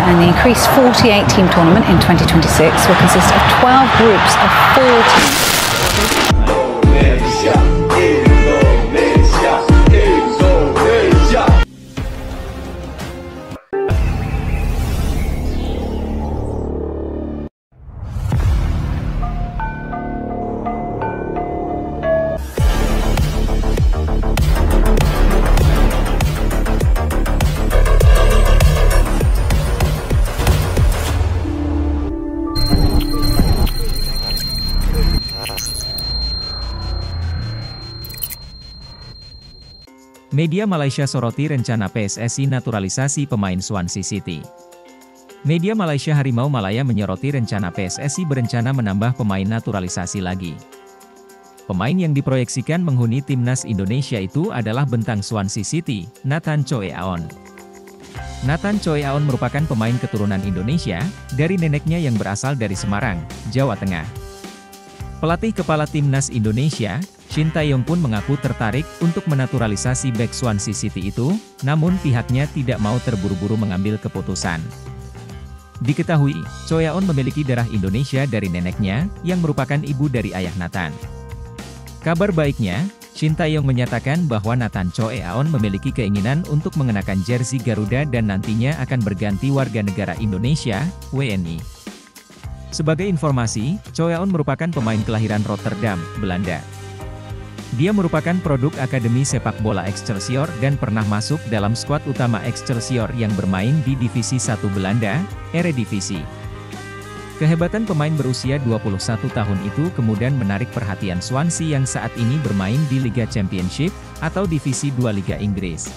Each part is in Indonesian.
and the increased 48-team tournament in 2026 will consist of 12 groups of 4 teams. Media Malaysia soroti rencana PSSI naturalisasi pemain Swansea City. Media Malaysia Harimau Malaya menyoroti rencana PSSI berencana menambah pemain naturalisasi lagi. Pemain yang diproyeksikan menghuni timnas Indonesia itu adalah bentang Swansea City, Nathan Choe Aon. Nathan Choe Aon merupakan pemain keturunan Indonesia, dari neneknya yang berasal dari Semarang, Jawa Tengah. Pelatih kepala timnas Indonesia, Shin Tae-yong pun mengaku tertarik untuk menaturalisasi bek Swansea City itu, namun pihaknya tidak mau terburu-buru mengambil keputusan. Diketahui, Choe Aon memiliki darah Indonesia dari neneknya, yang merupakan ibu dari ayah Nathan. Kabar baiknya, Shin Tae-yong menyatakan bahwa Nathan Choe Aon memiliki keinginan untuk mengenakan jersey Garuda dan nantinya akan berganti warga negara Indonesia, WNI. Sebagai informasi, Choe Aon merupakan pemain kelahiran Rotterdam, Belanda. Dia merupakan produk Akademi Sepak Bola Excelsior dan pernah masuk dalam skuad utama Excelsior yang bermain di Divisi 1 Belanda, Eredivisie. Kehebatan pemain berusia 21 tahun itu kemudian menarik perhatian Swansea yang saat ini bermain di Liga Championship, atau Divisi 2 Liga Inggris.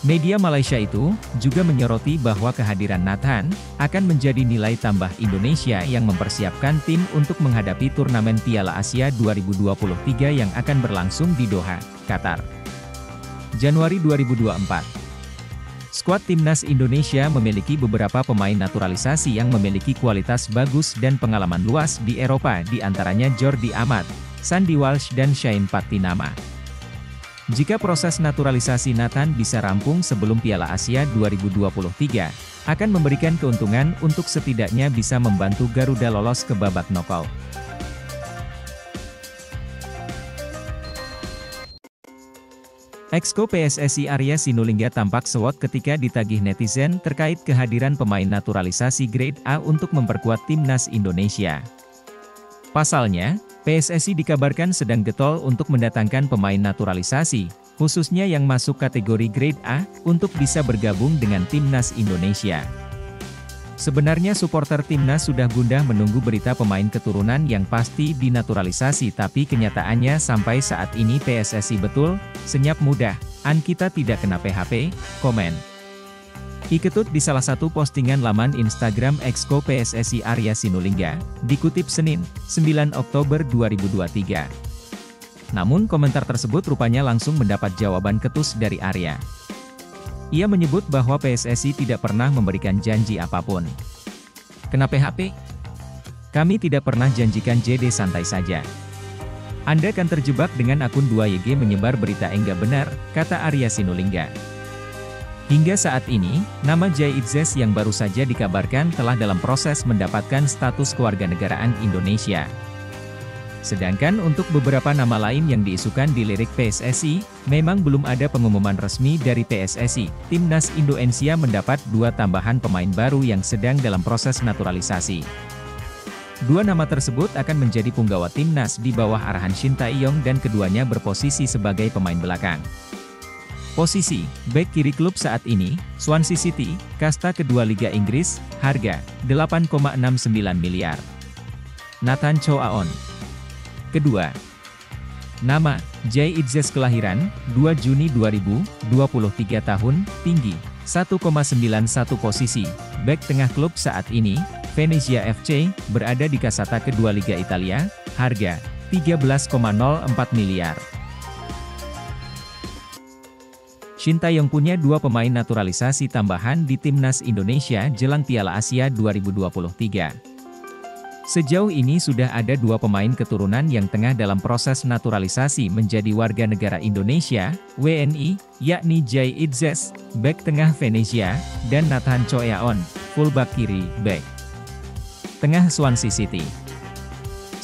Media Malaysia itu juga menyoroti bahwa kehadiran Nathan akan menjadi nilai tambah Indonesia yang mempersiapkan tim untuk menghadapi turnamen Piala Asia 2023 yang akan berlangsung di Doha, Qatar. Januari 2024. Skuad timnas Indonesia memiliki beberapa pemain naturalisasi yang memiliki kualitas bagus dan pengalaman luas di Eropa, di antaranya Jordi Amat, Sandy Walsh dan Shane Patinama. Jika proses naturalisasi Nathan bisa rampung sebelum Piala Asia 2023, akan memberikan keuntungan untuk setidaknya bisa membantu Garuda lolos ke babak knockout. Exco PSSI Arya Sinulinga tampak sewot ketika ditagih netizen terkait kehadiran pemain naturalisasi grade A untuk memperkuat timnas Indonesia. Pasalnya, PSSI dikabarkan sedang getol untuk mendatangkan pemain naturalisasi, khususnya yang masuk kategori grade A, untuk bisa bergabung dengan timnas Indonesia. Sebenarnya supporter timnas sudah gundah menunggu berita pemain keturunan yang pasti dinaturalisasi, tapi kenyataannya sampai saat ini PSSI betul, senyap mudah, kita tidak kena PHP, komen. Iketut di salah satu postingan laman Instagram Exco PSSI Arya Sinulinga, dikutip Senin, 9 Oktober 2023. Namun komentar tersebut rupanya langsung mendapat jawaban ketus dari Arya. Ia menyebut bahwa PSSI tidak pernah memberikan janji apapun. Kena PHP? Kami tidak pernah janjikan JD, santai saja. Anda kan terjebak dengan akun 2YG menyebar berita enggak benar, kata Arya Sinulinga. Hingga saat ini, nama Jay Itzes yang baru saja dikabarkan telah dalam proses mendapatkan status kewarganegaraan Indonesia. Sedangkan untuk beberapa nama lain yang diisukan di lirik PSSI, memang belum ada pengumuman resmi dari PSSI. Timnas Indonesia mendapat 2 tambahan pemain baru yang sedang dalam proses naturalisasi. 2 nama tersebut akan menjadi punggawa timnas di bawah arahan Shin Tae-yong dan keduanya berposisi sebagai pemain belakang. Posisi bek kiri klub saat ini, Swansea City, kasta kedua Liga Inggris, harga 8,69 miliar. Nathan Choe Aon. Kedua. Nama, Jay Itzes, kelahiran 2 Juni 2000, 23 tahun, tinggi 1,91, posisi bek tengah klub saat ini, Venezia FC, berada di kasta kedua Liga Italia, harga 13,04 miliar. Shin Tae-yong punya 2 pemain naturalisasi tambahan di timnas Indonesia jelang Piala Asia 2023. Sejauh ini sudah ada 2 pemain keturunan yang tengah dalam proses naturalisasi menjadi warga negara Indonesia, WNI, yakni Jay Itzes, bek tengah Venezia, dan Nathan Choeaon, fullback kiri, bek tengah Swansea City.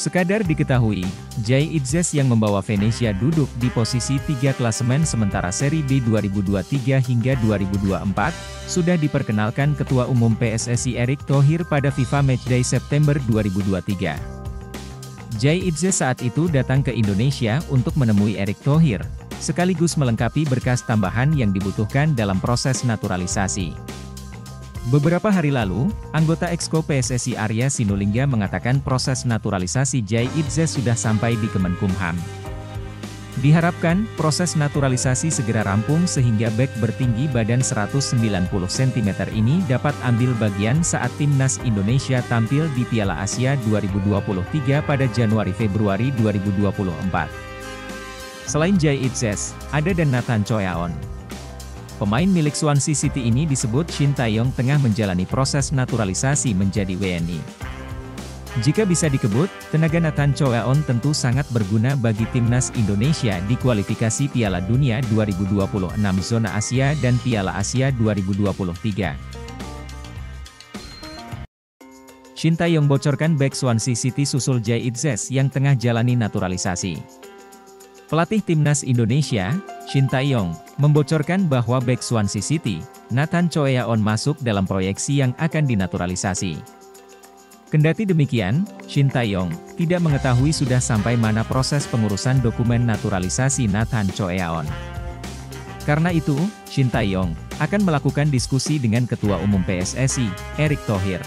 Sekadar diketahui, Jay Itzes yang membawa Venezia duduk di posisi 3 klasemen sementara Seri B 2023 hingga 2024, sudah diperkenalkan Ketua Umum PSSI Erick Thohir pada FIFA Matchday September 2023. Jay Itzes saat itu datang ke Indonesia untuk menemui Erick Thohir, sekaligus melengkapi berkas tambahan yang dibutuhkan dalam proses naturalisasi. Beberapa hari lalu, anggota Exco PSSI Arya Sinulinga mengatakan proses naturalisasi Jay Itzes sudah sampai di Kemenkumham. Diharapkan, proses naturalisasi segera rampung sehingga bek bertinggi badan 190 cm ini dapat ambil bagian saat Timnas Indonesia tampil di Piala Asia 2023 pada Januari-Februari 2024. Selain Jay Itzes, ada dan Nathan Choeaon. Pemain milik Swansea City ini disebut Shin Tae-yong tengah menjalani proses naturalisasi menjadi WNI. Jika bisa dikebut, tenaga Nathan Choeaon tentu sangat berguna bagi Timnas Indonesia di kualifikasi Piala Dunia 2026 Zona Asia dan Piala Asia 2023. Shin Tae-yong bocorkan bek Swansea City susul Jay Itzes yang tengah jalani naturalisasi. Pelatih Timnas Indonesia, Shin Tae-yong, membocorkan bahwa bek Swansea City, Nathan Choeaon masuk dalam proyeksi yang akan dinaturalisasi. Kendati demikian, Shin Tae-yong tidak mengetahui sudah sampai mana proses pengurusan dokumen naturalisasi Nathan Choeaon. Karena itu, Shin Tae-yong akan melakukan diskusi dengan Ketua Umum PSSI, Erick Thohir.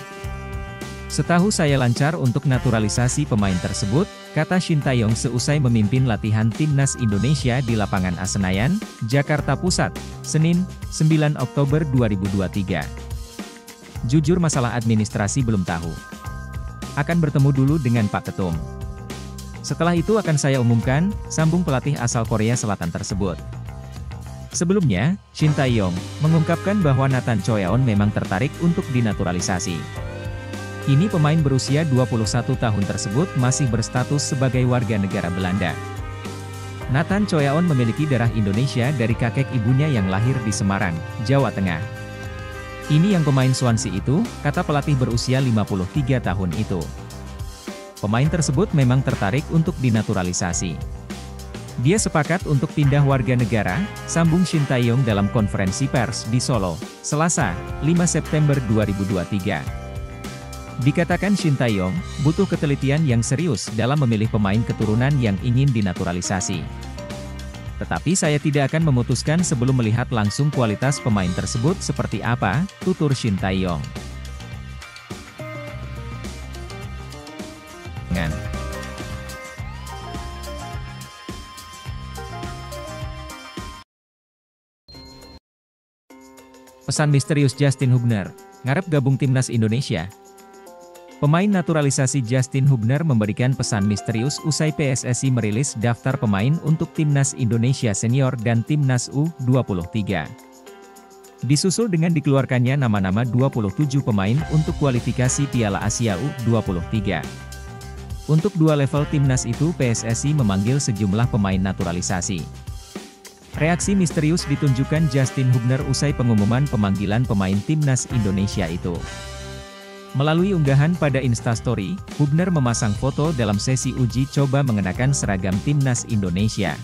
Setahu saya lancar untuk naturalisasi pemain tersebut, kata Shin Tae-yong seusai memimpin latihan Timnas Indonesia di lapangan Senayan, Jakarta Pusat, Senin, 9 Oktober 2023. Jujur masalah administrasi belum tahu. Akan bertemu dulu dengan Pak Ketum. Setelah itu akan saya umumkan, sambung pelatih asal Korea Selatan tersebut. Sebelumnya, Shin Tae-yong mengungkapkan bahwa Nathan Choeaon memang tertarik untuk dinaturalisasi. Kini pemain berusia 21 tahun tersebut masih berstatus sebagai warga negara Belanda. Nathan Choeaon memiliki darah Indonesia dari kakek ibunya yang lahir di Semarang, Jawa Tengah. Ini yang pemain Swansea itu, kata pelatih berusia 53 tahun itu. Pemain tersebut memang tertarik untuk dinaturalisasi. Dia sepakat untuk pindah warga negara, sambung Shin Tae-yong dalam konferensi pers di Solo, Selasa, 5 September 2023. Dikatakan Shin Tae-yong, butuh ketelitian yang serius dalam memilih pemain keturunan yang ingin dinaturalisasi. Tetapi saya tidak akan memutuskan sebelum melihat langsung kualitas pemain tersebut seperti apa, tutur Shin Tae-yong. Pesan misterius Justin Hubner, ngarep gabung Timnas Indonesia. Pemain naturalisasi Justin Hubner memberikan pesan misterius usai PSSI merilis daftar pemain untuk Timnas Indonesia Senior dan Timnas U23. Disusul dengan dikeluarkannya nama-nama 27 pemain untuk kualifikasi Piala Asia U23. Untuk 2 level Timnas itu PSSI memanggil sejumlah pemain naturalisasi. Reaksi misterius ditunjukkan Justin Hubner usai pengumuman pemanggilan pemain Timnas Indonesia itu. Melalui unggahan pada Instastory, Hubner memasang foto dalam sesi uji coba mengenakan seragam Timnas Indonesia.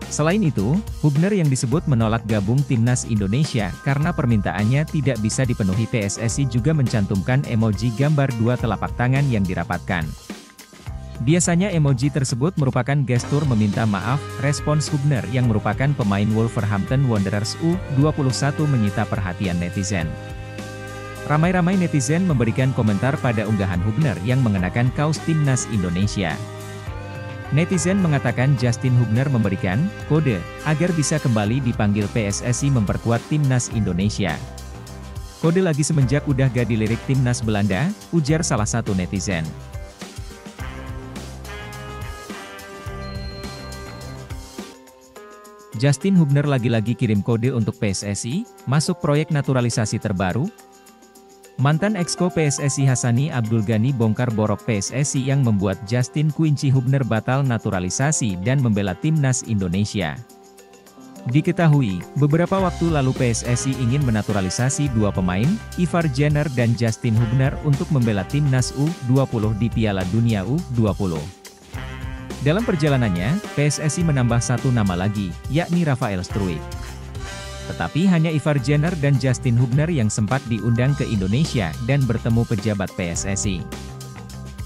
Selain itu, Hubner yang disebut menolak gabung Timnas Indonesia karena permintaannya tidak bisa dipenuhi PSSI juga mencantumkan emoji gambar 2 telapak tangan yang dirapatkan. Biasanya emoji tersebut merupakan gestur meminta maaf, respons Hubner yang merupakan pemain Wolverhampton Wanderers U21 menyita perhatian netizen. Ramai-ramai netizen memberikan komentar pada unggahan Hubner yang mengenakan kaos Timnas Indonesia. Netizen mengatakan Justin Hubner memberikan kode agar bisa kembali dipanggil PSSI memperkuat Timnas Indonesia. Kode lagi semenjak udah gak dilirik Timnas Belanda, ujar salah satu netizen. Justin Hubner lagi-lagi kirim kode untuk PSSI, masuk proyek naturalisasi terbaru. Mantan Exco PSSI Hassani Abdul Ghani bongkar borok PSSI yang membuat Justin Quincy Hubner batal naturalisasi dan membela timnas Indonesia. Diketahui, beberapa waktu lalu PSSI ingin menaturalisasi dua pemain, Ivar Jenner dan Justin Hubner untuk membela timnas U20 di Piala Dunia U20. Dalam perjalanannya, PSSI menambah satu nama lagi, yakni Rafael Struijk. Tetapi hanya Ivar Jenner dan Justin Hubner yang sempat diundang ke Indonesia dan bertemu pejabat PSSI.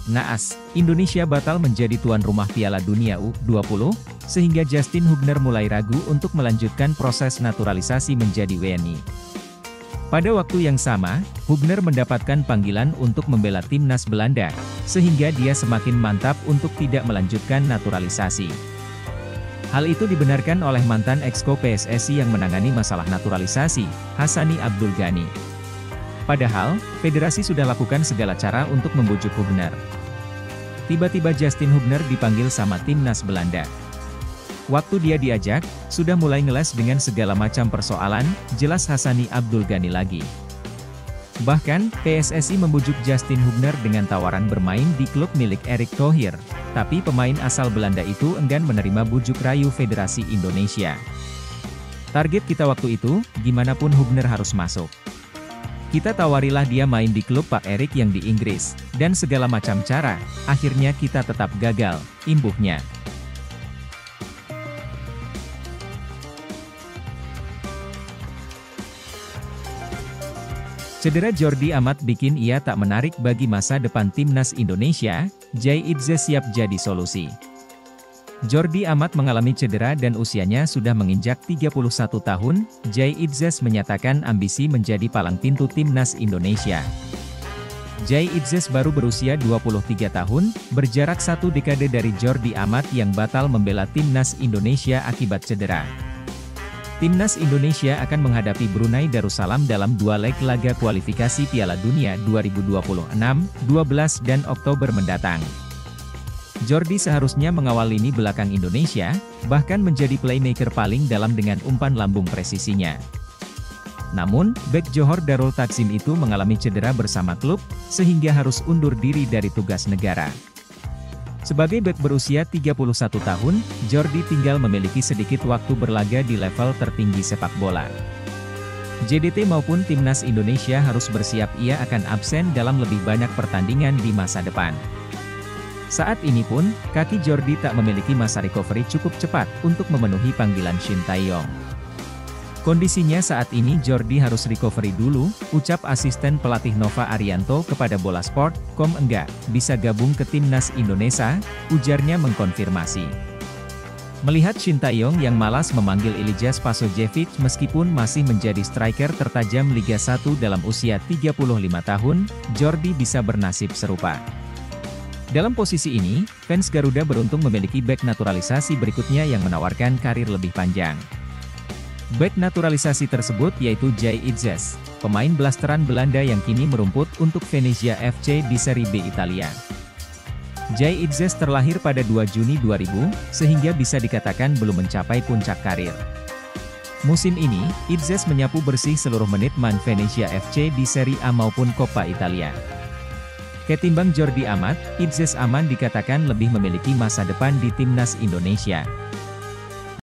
Naas, Indonesia batal menjadi tuan rumah Piala Dunia U20, sehingga Justin Hubner mulai ragu untuk melanjutkan proses naturalisasi menjadi WNI. Pada waktu yang sama, Hubner mendapatkan panggilan untuk membela timnas Belanda, sehingga dia semakin mantap untuk tidak melanjutkan naturalisasi. Hal itu dibenarkan oleh mantan Exco PSSI yang menangani masalah naturalisasi, Hassani Abdul Ghani. Padahal, federasi sudah lakukan segala cara untuk membujuk Hubner. Tiba-tiba Justin Hubner dipanggil sama timnas Belanda. Waktu dia diajak, sudah mulai ngeles dengan segala macam persoalan, jelas Hassani Abdul Ghani lagi. Bahkan, PSSI membujuk Justin Hubner dengan tawaran bermain di klub milik Erick Thohir, tapi pemain asal Belanda itu enggan menerima bujuk rayu Federasi Indonesia. Target kita waktu itu, gimana pun Hubner harus masuk. Kita tawarilah dia main di klub Pak Erick yang di Inggris, dan segala macam cara, akhirnya kita tetap gagal, imbuhnya. Cedera Jordi Amat bikin ia tak menarik bagi masa depan timnas Indonesia, Jay Itzes siap jadi solusi. Jordi Amat mengalami cedera dan usianya sudah menginjak 31 tahun, Jay Itzes menyatakan ambisi menjadi palang pintu timnas Indonesia. Jay Itzes baru berusia 23 tahun, berjarak satu dekade dari Jordi Amat yang batal membela timnas Indonesia akibat cedera. Timnas Indonesia akan menghadapi Brunei Darussalam dalam dua leg laga kualifikasi Piala Dunia 2026, 12 dan Oktober mendatang. Jordi seharusnya mengawal lini belakang Indonesia, bahkan menjadi playmaker paling dalam dengan umpan lambung presisinya. Namun, bek Johor Darul Takzim itu mengalami cedera bersama klub, sehingga harus undur diri dari tugas negara. Sebagai bek berusia 31 tahun, Jordi tinggal memiliki sedikit waktu berlaga di level tertinggi sepak bola. JDT maupun timnas Indonesia harus bersiap ia akan absen dalam lebih banyak pertandingan di masa depan. Saat ini pun, kaki Jordi tak memiliki masa recovery cukup cepat untuk memenuhi panggilan Shin Tae-yong. Kondisinya saat ini Jordi harus recovery dulu, ucap asisten pelatih Nova Arianto kepada Bolasport.com. Enggak bisa gabung ke timnas Indonesia, ujarnya mengkonfirmasi. Melihat Shin Tae-yong yang malas memanggil Ilija Spasojevic meskipun masih menjadi striker tertajam Liga 1 dalam usia 35 tahun, Jordi bisa bernasib serupa. Dalam posisi ini, fans Garuda beruntung memiliki bek naturalisasi berikutnya yang menawarkan karir lebih panjang. Bek naturalisasi tersebut yaitu Jay Itzes, pemain blasteran Belanda yang kini merumput untuk Venezia FC di Serie B Italia. Jay Itzes terlahir pada 2 Juni 2000, sehingga bisa dikatakan belum mencapai puncak karir. Musim ini, Itzes menyapu bersih seluruh menit main Venezia FC di Serie A maupun Coppa Italia. Ketimbang Jordi Amat, Itzes aman dikatakan lebih memiliki masa depan di timnas Indonesia.